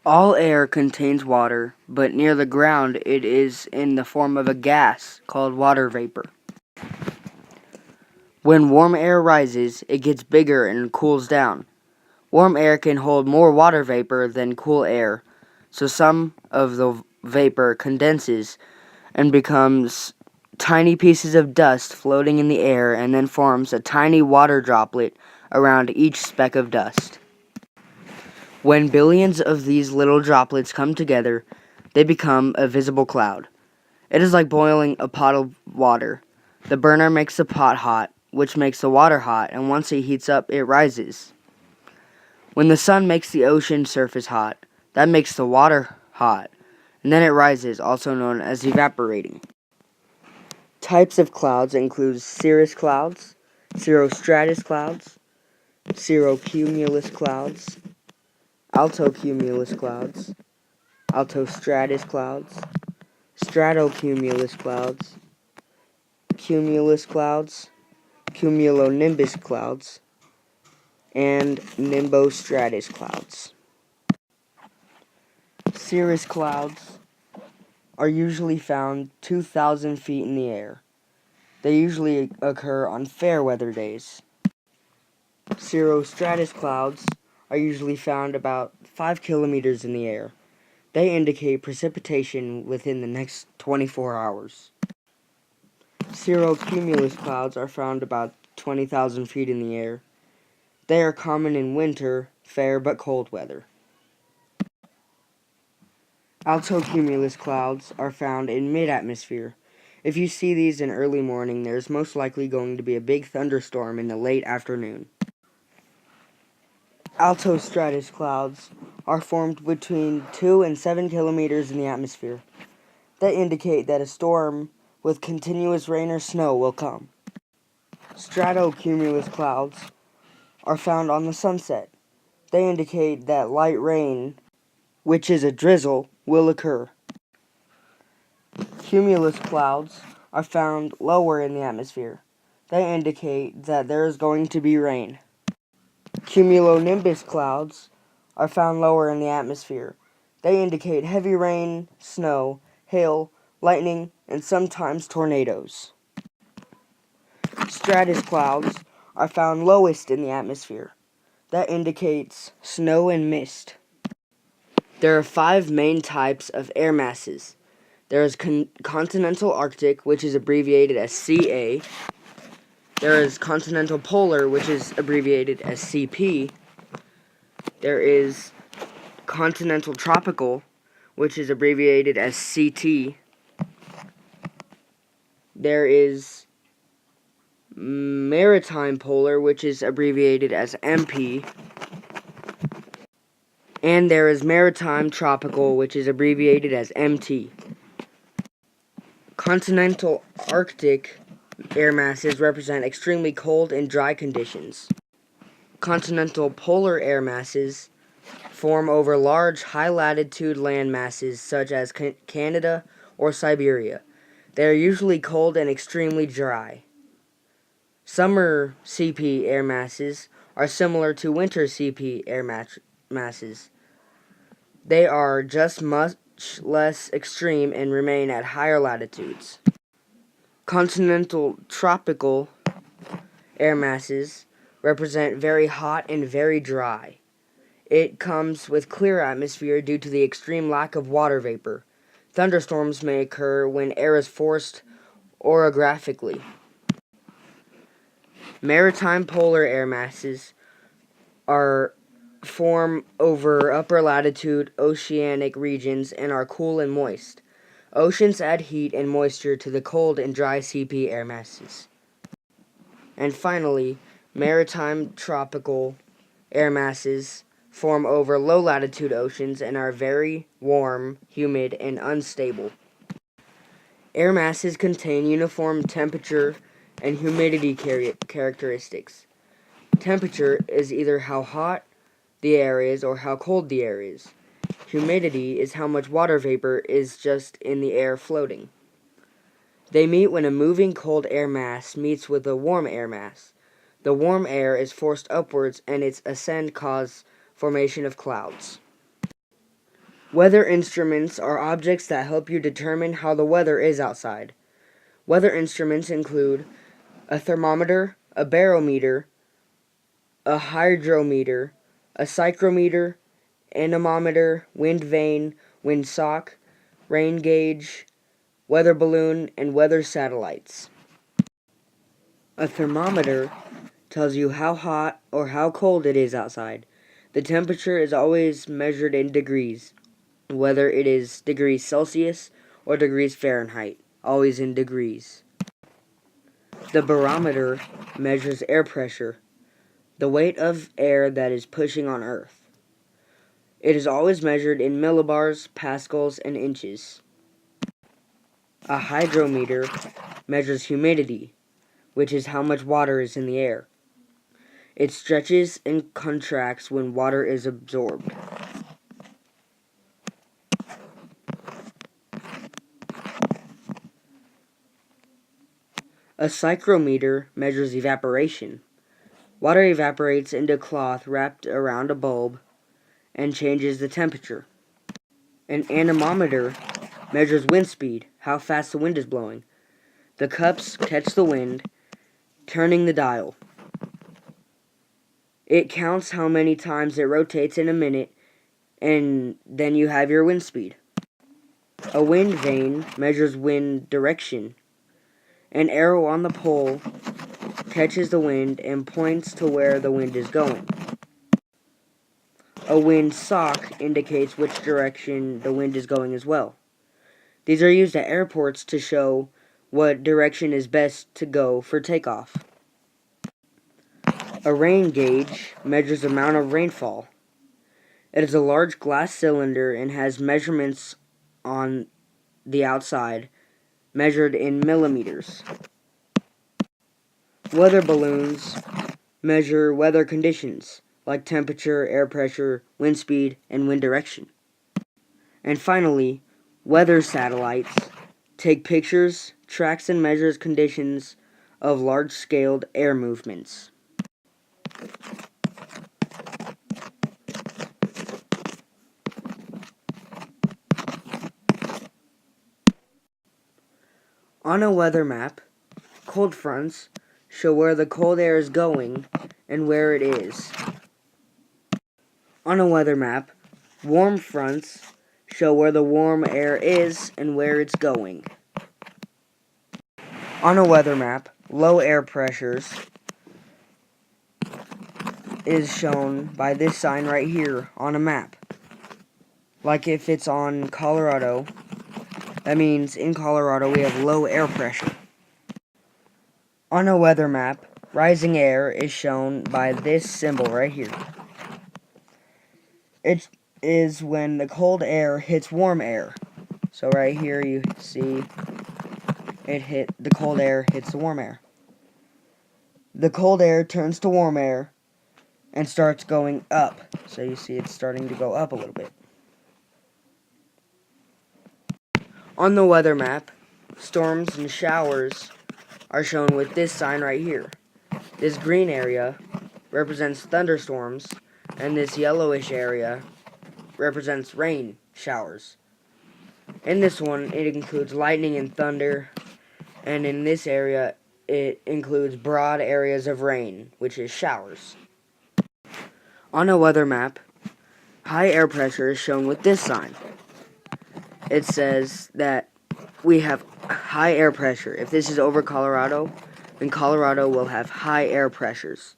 All air contains water, but near the ground it is in the form of a gas called water vapor. When warm air rises, it gets bigger and cools down. Warm air can hold more water vapor than cool air, so some of the vapor condenses and becomes tiny pieces of dust floating in the air and then forms a tiny water droplet around each speck of dust. When billions of these little droplets come together, they become a visible cloud. It is like boiling a pot of water. The burner makes the pot hot, which makes the water hot, and once it heats up, it rises. When the sun makes the ocean surface hot, that makes the water hot, and then it rises, also known as evaporating. Types of clouds include cirrus clouds, cirrostratus clouds, cirrocumulus clouds, altocumulus clouds, altostratus clouds, stratocumulus clouds, cumulus clouds, cumulonimbus clouds, and nimbostratus clouds. Cirrus clouds are usually found 2,000 feet in the air. They usually occur on fair weather days. Cirrostratus clouds are usually found about 5 kilometers in the air. They indicate precipitation within the next 24 hours. Cirrocumulus clouds are found about 20,000 feet in the air. They are common in winter, fair but cold weather. Altocumulus clouds are found in mid-atmosphere. If you see these in early morning, there's most likely going to be a big thunderstorm in the late afternoon. Altostratus clouds are formed between 2 and 7 kilometers in the atmosphere. They indicate that a storm with continuous rain or snow will come. Stratocumulus clouds are found on the sunset. They indicate that light rain, which is a drizzle, will occur. Cumulus clouds are found lower in the atmosphere. They indicate that there is going to be rain. Cumulonimbus clouds are found lower in the atmosphere. They indicate heavy rain, snow, hail, lightning, and sometimes tornadoes. Stratus clouds are found lowest in the atmosphere. That indicates snow and mist. There are 5 main types of air masses. There is continental Arctic, which is abbreviated as CA. There is continental polar, which is abbreviated as CP. There is continental tropical, which is abbreviated as CT. There is maritime polar, which is abbreviated as MP. And there is maritime tropical, which is abbreviated as MT. Continental Arctic air masses represent extremely cold and dry conditions. Continental polar air masses form over large high-latitude land masses such as Canada or Siberia. They are usually cold and extremely dry. Summer CP air masses are similar to winter CP air masses. They are just much less extreme and remain at higher latitudes. Continental tropical air masses represent very hot and very dry. It comes with clear atmosphere due to the extreme lack of water vapor. Thunderstorms may occur when air is forced orographically. Maritime polar air masses form over upper latitude oceanic regions and are cool and moist. Oceans add heat and moisture to the cold and dry CP air masses. And finally, maritime tropical air masses form over low-latitude oceans and are very warm, humid, and unstable. Air masses contain uniform temperature and humidity characteristics. Temperature is either how hot the air is or how cold the air is. Humidity is how much water vapor is just in the air floating. They meet when a moving cold air mass meets with a warm air mass. The warm air is forced upwards and its ascent causes formation of clouds. Weather instruments are objects that help you determine how the weather is outside. Weather instruments include a thermometer, a barometer, a hydrometer, a psychrometer, anemometer, wind vane, wind sock, rain gauge, weather balloon, and weather satellites. A thermometer tells you how hot or how cold it is outside. The temperature is always measured in degrees, whether it is degrees Celsius or degrees Fahrenheit, always in degrees. The barometer measures air pressure, the weight of air that is pushing on Earth. It is always measured in millibars, pascals, and inches. A hydrometer measures humidity, which is how much water is in the air. It stretches and contracts when water is absorbed. A psychrometer measures evaporation. Water evaporates into cloth wrapped around a bulb and changes the temperature. An anemometer measures wind speed, how fast the wind is blowing. The cups catch the wind, turning the dial. It counts how many times it rotates in a minute, and then you have your wind speed. A wind vane measures wind direction. An arrow on the pole catches the wind and points to where the wind is going. A wind sock indicates which direction the wind is going as well. These are used at airports to show what direction is best to go for takeoff. A rain gauge measures the amount of rainfall. It is a large glass cylinder and has measurements on the outside, measured in millimeters. Weather balloons measure weather conditions, like temperature, air pressure, wind speed, and wind direction. And finally, weather satellites take pictures, tracks and measures conditions of large-scale air movements. On a weather map, cold fronts show where the cold air is going and where it is. On a weather map, warm fronts show where the warm air is and where it's going. On a weather map, low air pressures is shown by this sign right here on a map. Like if it's on Colorado, that means in Colorado we have low air pressure. On a weather map, rising air is shown by this symbol right here. It is when the cold air hits warm air. So right here you see the cold air hits the warm air. The cold air turns to warm air and starts going up. So you see it's starting to go up a little bit. On the weather map, storms and showers are shown with this sign right here. This green area represents thunderstorms, and this yellowish area represents rain showers. In this one, it includes lightning and thunder, and in this area, it includes broad areas of rain, which is showers. On a weather map, high air pressure is shown with this sign. It says that we have high air pressure. If this is over Colorado, then Colorado will have high air pressures.